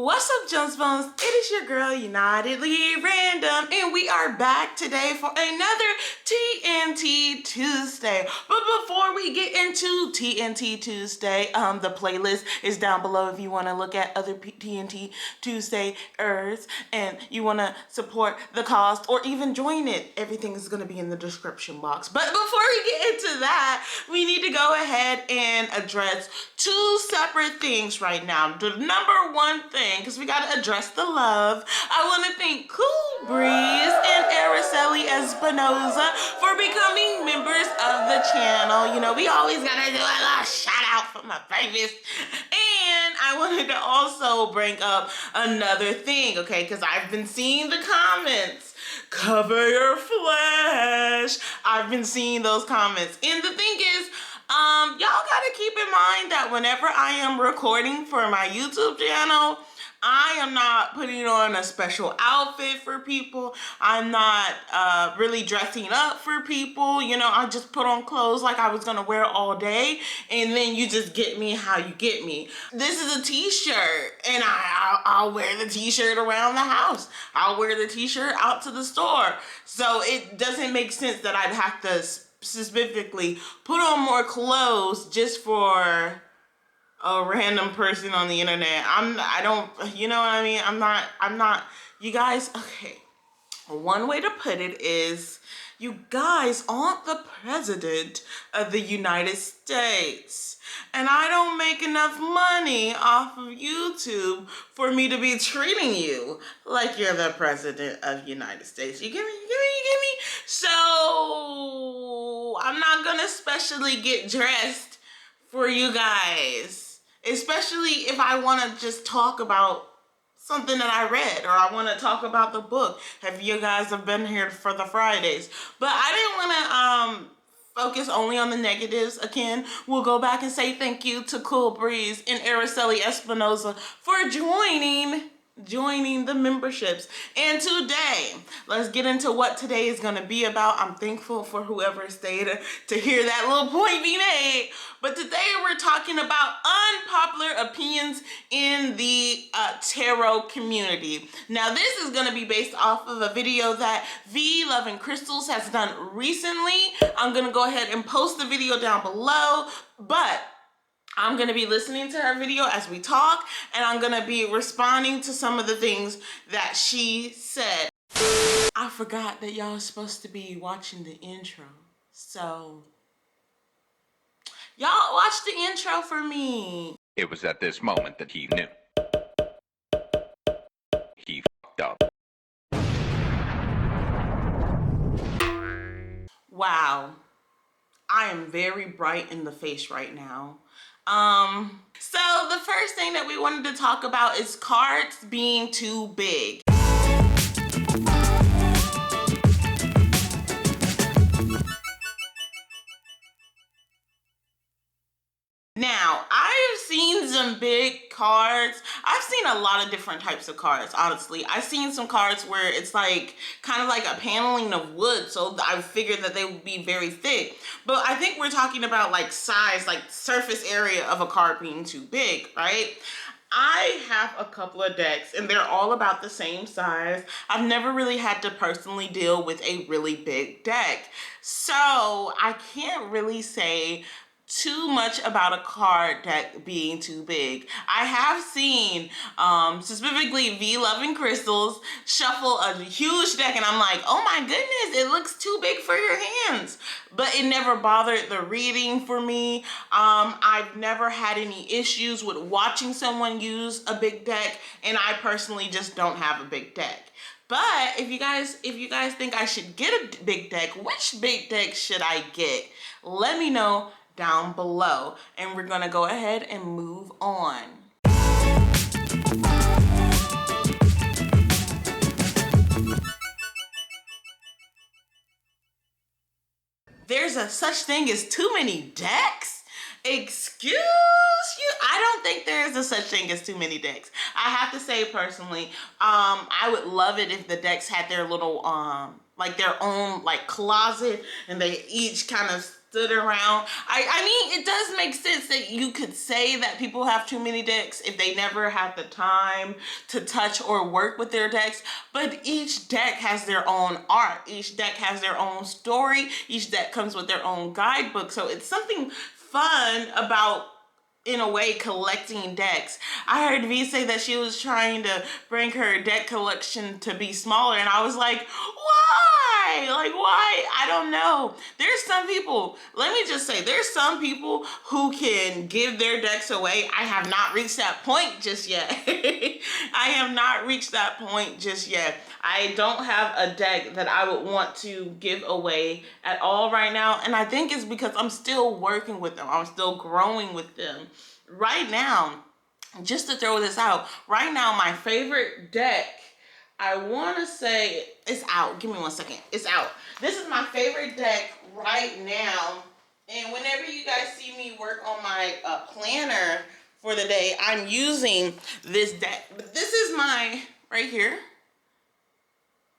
What's up, Jones Bones? It is your girl, Unitedly Random, and we are back today for another TNT Tuesday. But before we get into TNT Tuesday, the playlist is down below if you want to look at other TNT Tuesday-ers and you want to support the cause or even join it. Everything is going to be in the description box. But before we get into that, we need to go ahead and address two separate things right now. The number one thing, because we got to address the love. I want to thank Cool Breeze and Araceli Espinoza for becoming members of the channel. You know, we always got to do a little shout out for my babies. And I wanted to also bring up another thing, okay? Because I've been seeing the comments. Cover your flesh. I've been seeing those comments. And the thing is, y'all gotta keep in mind that whenever I am recording for my YouTube channel, I am not putting on a special outfit for people. I'm not really dressing up for people. You know, I just put on clothes like I was gonna wear all day, and then you just get me how you get me. This is a t-shirt, and I'll wear the t-shirt around the house. I'll wear the t-shirt out to the store. So it doesn't make sense that I'd have to specifically put on more clothes just for a random person on the internet. I don't, you know what I mean? I'm not, you guys, okay. One way to put it is, you guys aren't the president of the United States. And I don't make enough money off of YouTube for me to be treating you like you're the president of the United States. You get me? You get me? You get me? So I'm not gonna specially get dressed for you guys. Especially if I wanna just talk about something that I read, or I want to talk about the book. Have you guys have been here for the Fridays? But I didn't want to focus only on the negatives. Again, we'll go back and say thank you to Cool Breeze and Araceli Espinoza for joining the memberships. And today, let's get into what today is going to be about. I'm thankful for whoever stayed to hear that little point be made. But today we're talking about unpopular opinions in the tarot community. Now, this is going to be based off of a video that V Love and Crystals has done recently. I'm going to go ahead and post the video down below, but I'm going to be listening to her video as we talk, and I'm going to be responding to some of the things that she said. I forgot that y'all are supposed to be watching the intro. So, y'all watch the intro for me. It was at this moment that he knew. He fucked up. Wow. I am very bright in the face right now. So the first thing that we wanted to talk about is cards being too big. Now, I've seen some big cards. I've seen a lot of different types of cards, honestly. I've seen some cards where it's like, kind of like a paneling of wood, so I figured that they would be very thick. But I think we're talking about like size, like surface area of a card being too big, right? I have a couple of decks and they're all about the same size. I've never really had to personally deal with a really big deck. So I can't really say too much about a card deck being too big. I have seen specifically V Love and Crystals shuffle a huge deck, and I'm like, oh my goodness, it looks too big for your hands. But it never bothered the reading for me. I've never had any issues with watching someone use a big deck, and I personally just don't have a big deck. But if you guys think I should get a big deck, which big deck should I get? Let me know down below, and we're gonna go ahead and move on. There's a such thing as too many decks? Excuse you? I don't think there is a such thing as too many decks. I have to say personally, I would love it if the decks had their little like their own like closet, and they each kind of stood around. I mean, it does make sense that you could say that people have too many decks if they never have the time to touch or work with their decks, but each deck has their own art. Each deck has their own story. Each deck comes with their own guidebook. So it's something fun about, in a way, collecting decks. I heard V say that she was trying to bring her deck collection to be smaller, and I was like, why? Like, why? I don't know. There's some people, let me just say, there's some people who can give their decks away. I have not reached that point just yet. I have not reached that point just yet. I don't have a deck that I would want to give away at all right now, and I think it's because I'm still working with them. I'm still growing with them. Right now, just to throw this out, right now my favorite deck, I want to say, it's out. Give me 1 second. It's out. This is my favorite deck right now, and whenever you guys see me work on my planner for the day, I'm using this deck. But this is my, right here.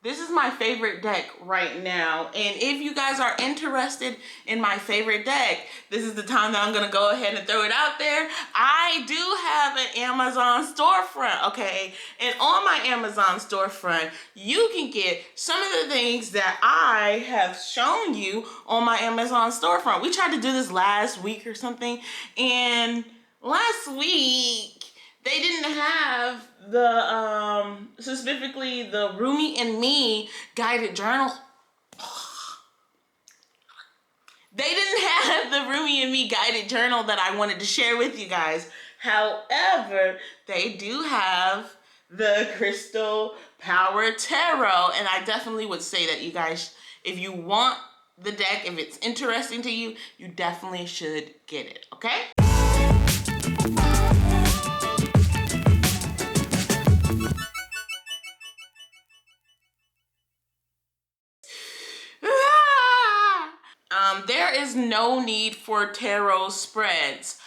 This is my favorite deck right now, and if you guys are interested in my favorite deck, this is the time that I'm gonna go ahead and throw it out there. I do have an Amazon storefront, okay? And on my Amazon storefront, you can get some of the things that I have shown you on my Amazon storefront. We tried to do this last week or something, and last week, they didn't have the, specifically the Rumi and Me guided journal. They didn't have the Rumi and Me guided journal that I wanted to share with you guys. However, they do have the Crystal Power Tarot, and I definitely would say that you guys, if you want the deck, if it's interesting to you, you definitely should get it, okay? There is no need for tarot spreads.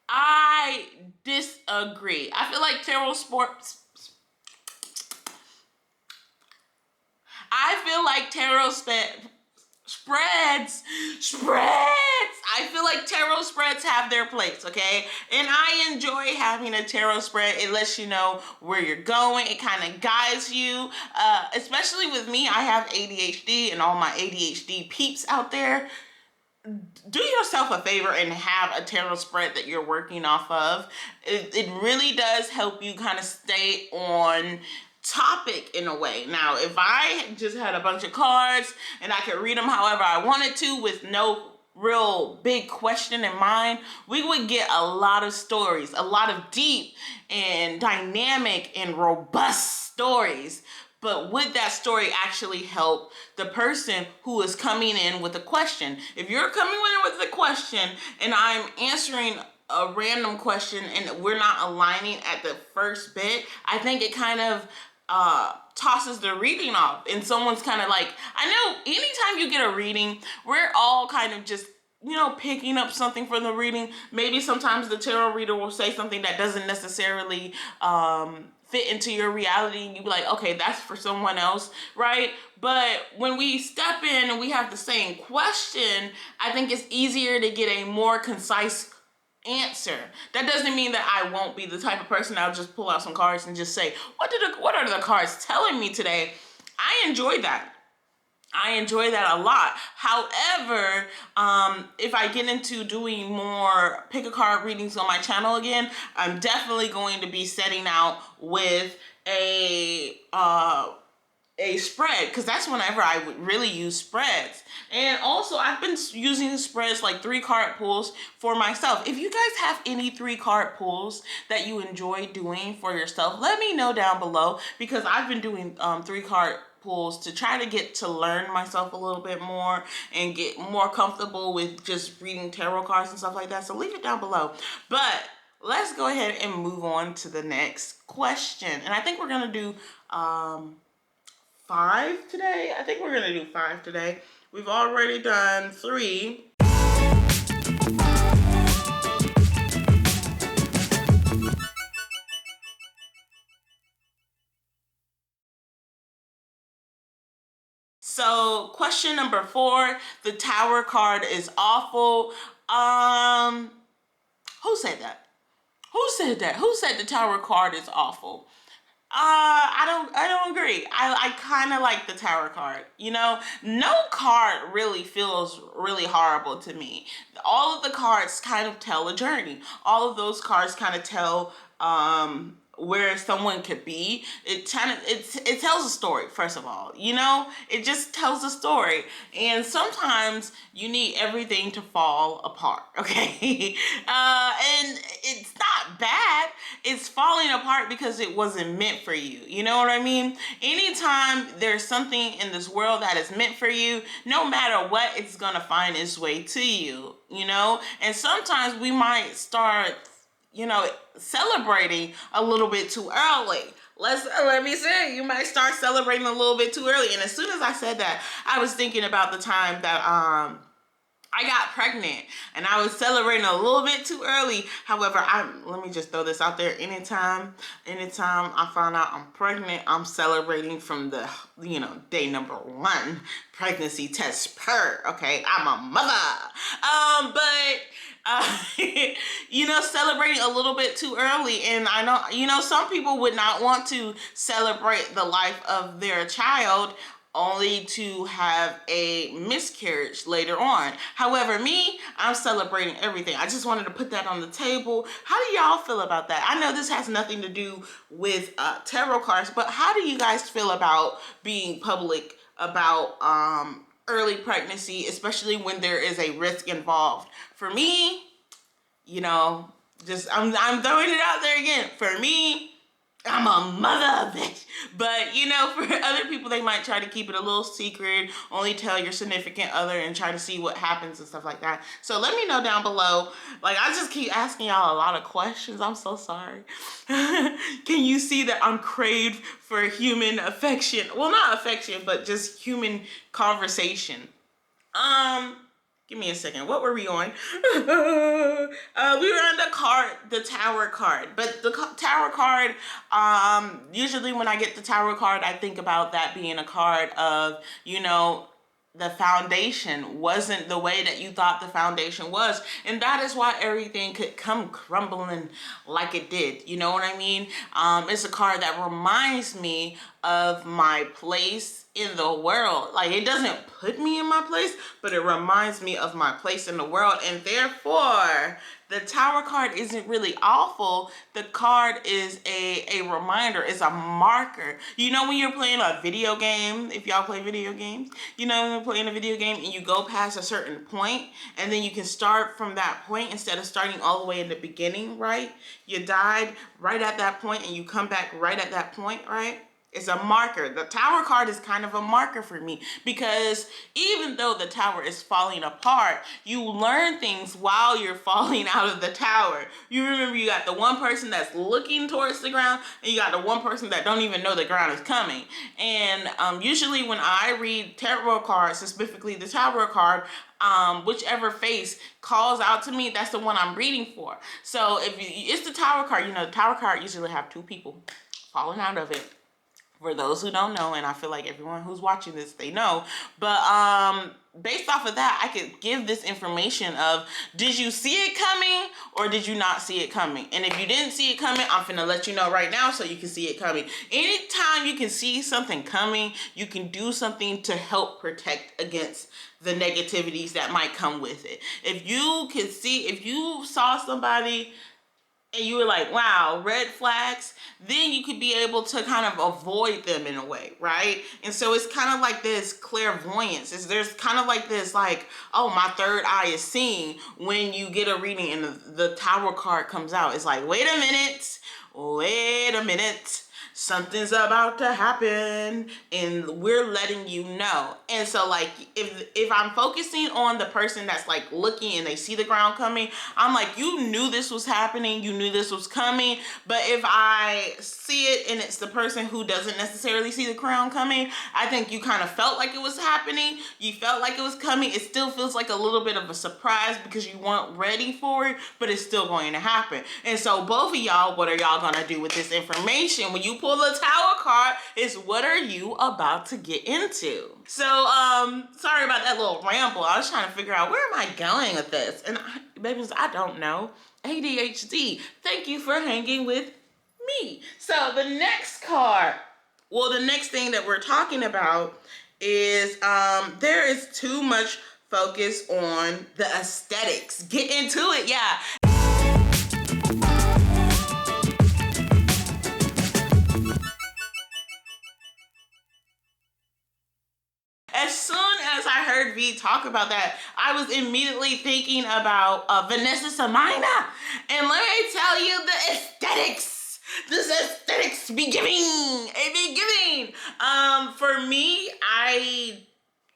I disagree. I feel like tarot spreads. I feel like tarot spreads have their place, okay? And I enjoy having a tarot spread. It lets you know where you're going. It kind of guides you. Especially with me, I have ADHD, and all my ADHD peeps out there, do yourself a favor and have a tarot spread that you're working off of. It really does help you kind of stay on topic in a way. Now, if I just had a bunch of cards and I could read them however I wanted to with no real big question in mind, we would get a lot of stories, a lot of deep and dynamic and robust stories. But would that story actually help the person who is coming in with a question? If you're coming in with a question and I'm answering a random question and we're not aligning at the first bit, I think it kind of tosses the reading off. And someone's kind of like, I know anytime you get a reading, we're all kind of just, you know, picking up something from the reading. Maybe sometimes the tarot reader will say something that doesn't necessarily fit into your reality, and you be like, okay, that's for someone else, right? But when we step in and we have the same question, I think it's easier to get a more concise answer. That doesn't mean that I won't be the type of person that'll just pull out some cards and just say, what are the cards telling me today? I enjoy that. I enjoy that a lot. However, if I get into doing more pick a card readings on my channel again, I'm definitely going to be setting out with a spread, because that's whenever I would really use spreads. And also, I've been using spreads like 3-card pulls for myself. If you guys have any 3-card pulls that you enjoy doing for yourself, let me know down below, because I've been doing 3-card pulls to try to get to learn myself a little bit more and get more comfortable with just reading tarot cards and stuff like that. So leave it down below. But let's go ahead and move on to the next question. And I think we're gonna do 5 today. I think we're gonna do 5 today. We've already done 3. So question number 4, the Tower card is awful. Who said that? Who said that? Who said the Tower card is awful? I don't agree. I kind of like the Tower card. You know, no card really feels really horrible to me. All of the cards kind of tell a journey. All of those cards kind of tell where someone could be. It tells a story, first of all. You know, it just tells a story. And sometimes you need everything to fall apart, okay? And it's not bad. It's falling apart because it wasn't meant for you. You know what I mean? Anytime there's something in this world that is meant for you, no matter what, it's gonna find its way to you, you know? And sometimes we might start, you know, celebrating a little bit too early. Let me say, you might start celebrating a little bit too early. And as soon as I said that, I was thinking about the time that I got pregnant and I was celebrating a little bit too early. However, let me just throw this out there. Anytime I find out I'm pregnant, I'm celebrating from the, you know, day number 1 pregnancy test okay? I'm a mother. You know, celebrating a little bit too early. And I know, you know, some people would not want to celebrate the life of their child only to have a miscarriage later on. However, me, I'm celebrating everything. I just wanted to put that on the table. How do y'all feel about that? I know this has nothing to do with tarot cards, but how do you guys feel about being public about early pregnancy, especially when there is a risk involved? For me, you know, I'm throwing it out there again. For me, I'm a mother, bitch. But, you know, for other people, they might try to keep it a little secret, only tell your significant other and try to see what happens and stuff like that. So let me know down below. Like, I just keep asking y'all a lot of questions. I'm so sorry. Can you see that I'm craved for human affection? Well, not affection, but just human conversation. Give me a second. What were we on? We were on the Tower card. But the Tower card, usually when I get the Tower card, I think about that being a card of, you know, the foundation wasn't the way that you thought the foundation was. And that is why everything could come crumbling like it did. You know what I mean? It's a card that reminds me of my place in the world. Like, it doesn't put me in my place, but it reminds me of my place in the world. And therefore, the Tower card isn't really awful. The card is a reminder. It's a marker. You know when you're playing a video game, if y'all play video games, you know when you're playing a video game and you go past a certain point and then you can start from that point instead of starting all the way in the beginning, right? You died right at that point and you come back right at that point, right? It's a marker. The Tower card is kind of a marker for me because even though the tower is falling apart, you learn things while you're falling out of the tower. You remember you got the one person that's looking towards the ground and you got the one person that don't even know the ground is coming. And usually when I read tarot cards, specifically the Tower card, whichever face calls out to me, that's the one I'm reading for. So if it's the Tower card, you know, the Tower card usually have 2 people falling out of it. For those who don't know, and I feel like everyone who's watching this, they know. But based off of that, I could give this information of, did you see it coming or did you not see it coming? And if you didn't see it coming, I'm finna let you know right now so you can see it coming. Anytime you can see something coming, you can do something to help protect against the negativities that might come with it. If you saw somebody and you were like, wow, red flags, then you could be able to kind of avoid them in a way, right? And so it's kind of like this clairvoyance. There's kind of like this, like, oh, my third eye is seeing when you get a reading and the Tower card comes out. It's like, wait a minute. Something's about to happen and we're letting you know. And so like if I'm focusing on the person that's like looking and they see the ground coming, I'm like, you knew this was happening, you knew this was coming. But if I see it and it's the person who doesn't necessarily see the ground coming, I think you kind of felt like it was happening, you felt like it was coming. It still feels like a little bit of a surprise because you weren't ready for it, but it's still going to happen. And so both of y'all, what are y'all gonna do with this information? When you pull pull the Tower card is what are you about to get into? So, sorry about that little ramble. I was trying to figure out where am I going with this? And babies, I don't know. ADHD. Thank you for hanging with me. So the next card, well, the next thing that we're talking about is there is too much focus on the aesthetics. Get into it, yeah. As soon as I heard V talk about that, I was immediately thinking about Vanessa Samina. And let me tell you, the aesthetics. This aesthetics be giving. It be giving. For me,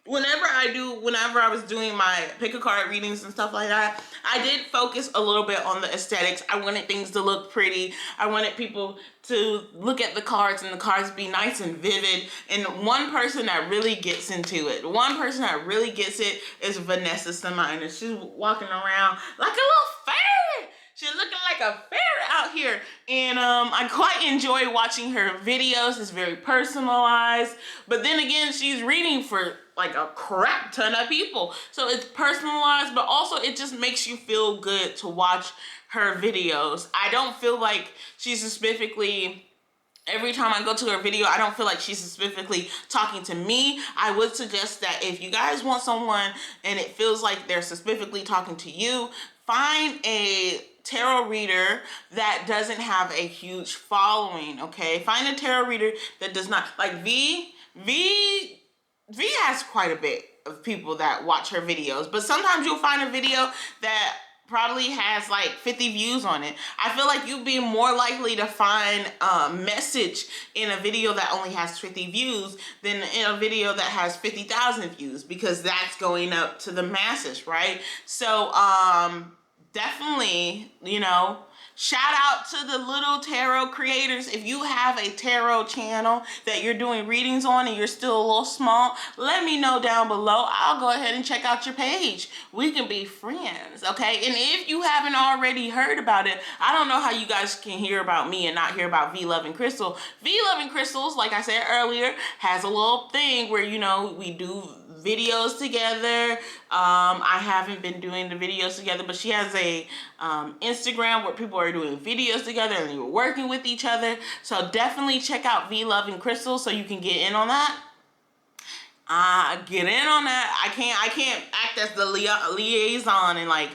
whenever I was doing my pick a card readings and stuff like that, I did focus a little bit on the aesthetics. I wanted things to look pretty. I wanted people to look at the cards and the cards be nice and vivid. And one person that really gets into it, one person that really gets it is Vanessa Samina. She's walking around like a little fairy. She's looking like a fairy out here. And I quite enjoy watching her videos. It's very personalized. But then again, she's reading for like a crap ton of people. So it's personalized, but also it just makes you feel good to watch her videos. I don't feel like she's specifically, every time I go to her video, I don't feel like she's specifically talking to me. I would suggest that if you guys want someone and it feels like they're specifically talking to you, find a tarot reader that doesn't have a huge following, okay? Find a tarot reader that does not, like V has quite a bit of people that watch her videos, but sometimes you'll find a video that probably has like 50 views on it. I feel like you'd be more likely to find a message in a video that only has 50 views than in a video that has 50,000 views, because that's going up to the masses, right? So definitely, you know, shout out to the little tarot creators. If you have a tarot channel that you're doing readings on and you're still a little small, let me know down below. I'll go ahead and check out your page. We can be friends, okay? And if you haven't already heard about it, I don't know how you guys can hear about me and not hear about V Love and Crystal. V Love and Crystals, like I said earlier, has a little thing where, you know, we do videos together. I haven't been doing the videos together, but she has a Instagram where people are doing videos together and you're working with each other. So definitely check out V Love and Crystal so you can get in on that. Get in on that. I can't act as the liaison and like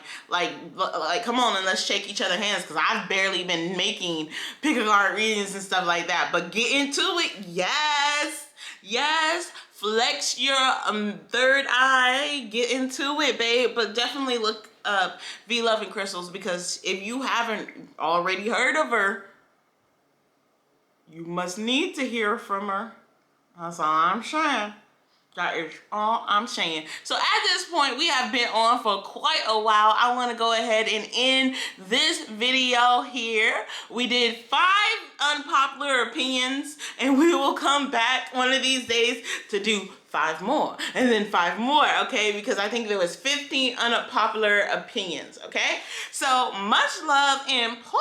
come on and let's shake each other's hands, because I've barely been making pick a card readings and stuff like that. But get into it. Yes. Flex your third eye. Get into it, babe. But definitely look up V Love and Crystals, because if you haven't already heard of her, you must need to hear from her. That's all I'm saying. That is all I'm saying. So at this point, we have been on for quite a while. I want to go ahead and end this video here. We did 5 unpopular opinions, and we will come back one of these days to do 5 more, and then 5 more, okay? Because I think there was 15 unpopular opinions, okay? So much love and positive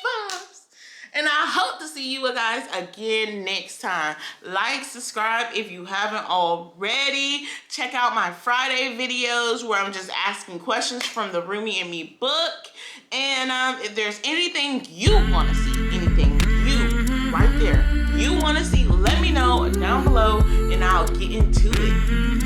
vibes. And I hope to see you guys again next time. Like, subscribe if you haven't already. Check out my Friday videos where I'm just asking questions from the Rumi and Me book. And if there's anything you want to see, anything you right there you want to see, let me know down below and I'll get into it.